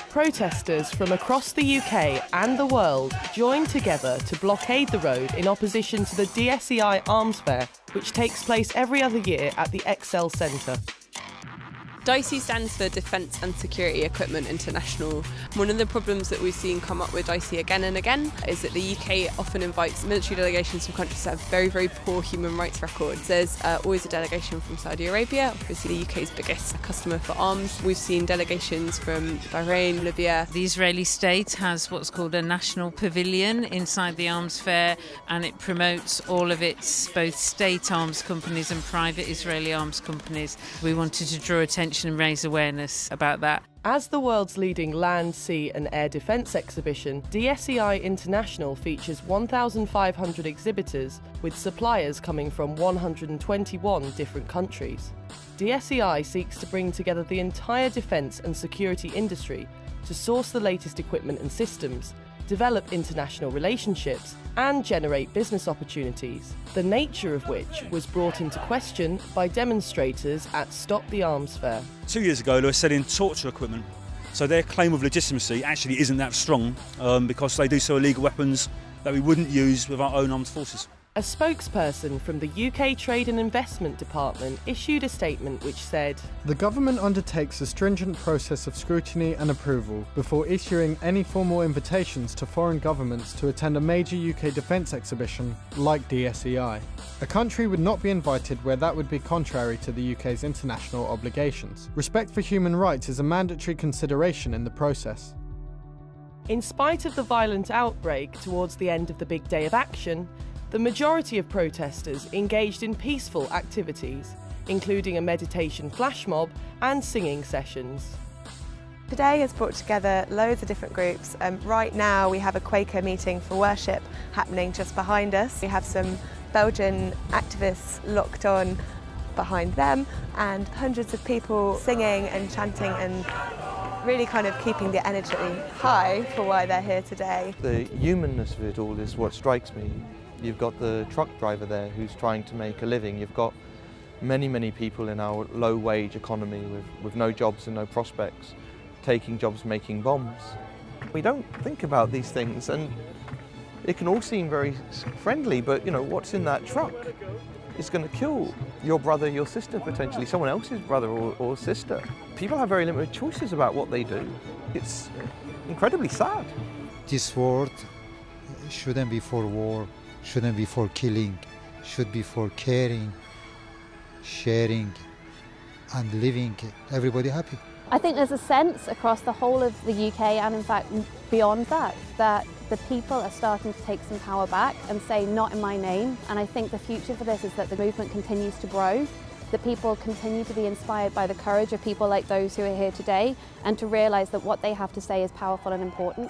Protesters from across the UK and the world joined together to blockade the road in opposition to the DSEI Arms Fair, which takes place every other year at the Excel Centre. DICE stands for Defence and Security Equipment International. One of the problems that we've seen come up with DICE again and again is that the UK often invites military delegations from countries that have very, very poor human rights records. There's always a delegation from Saudi Arabia, obviously the UK's biggest customer for arms. We've seen delegations from Bahrain, Libya. The Israeli state has what's called a national pavilion inside the arms fair, and it promotes all of its both state arms companies and private Israeli arms companies. We wanted to draw attention and raise awareness about that. As the world's leading land, sea and air defence exhibition, DSEI International features 1,500 exhibitors with suppliers coming from 121 different countries. DSEI seeks to bring together the entire defence and security industry to source the latest equipment and systems, develop international relationships and generate business opportunities, the nature of which was brought into question by demonstrators at Stop the Arms Fair. 2 years ago they were selling torture equipment, so their claim of legitimacy actually isn't that strong because they do sell illegal weapons that we wouldn't use with our own armed forces. A spokesperson from the UK Trade and Investment Department issued a statement which said, "The government undertakes a stringent process of scrutiny and approval before issuing any formal invitations to foreign governments to attend a major UK defence exhibition like DSEI. A country would not be invited where that would be contrary to the UK's international obligations. Respect for human rights is a mandatory consideration in the process." In spite of the violent outbreak towards the end of the big day of action, the majority of protesters engaged in peaceful activities, including a meditation flash mob and singing sessions. Today has brought together loads of different groups. Right now we have a Quaker meeting for worship happening just behind us. We have some Belgian activists locked on behind them and hundreds of people singing and chanting and really kind of keeping the energy high for why they're here today. The humanness of it all is what strikes me. You've got the truck driver there who's trying to make a living. You've got many people in our low-wage economy with no jobs and no prospects, taking jobs making bombs. We don't think about these things, and it can all seem very friendly, but you know, what's in that truck is going to kill your brother, your sister, potentially someone else's brother or sister. People have very limited choices about what they do. It's incredibly sad. This world shouldn't be for war, shouldn't be for killing, should be for caring, sharing and living everybody happy. I think there's a sense across the whole of the UK and in fact beyond that, that the people are starting to take some power back and say not in my name, and I think the future for this is that the movement continues to grow, that people continue to be inspired by the courage of people like those who are here today and to realise that what they have to say is powerful and important.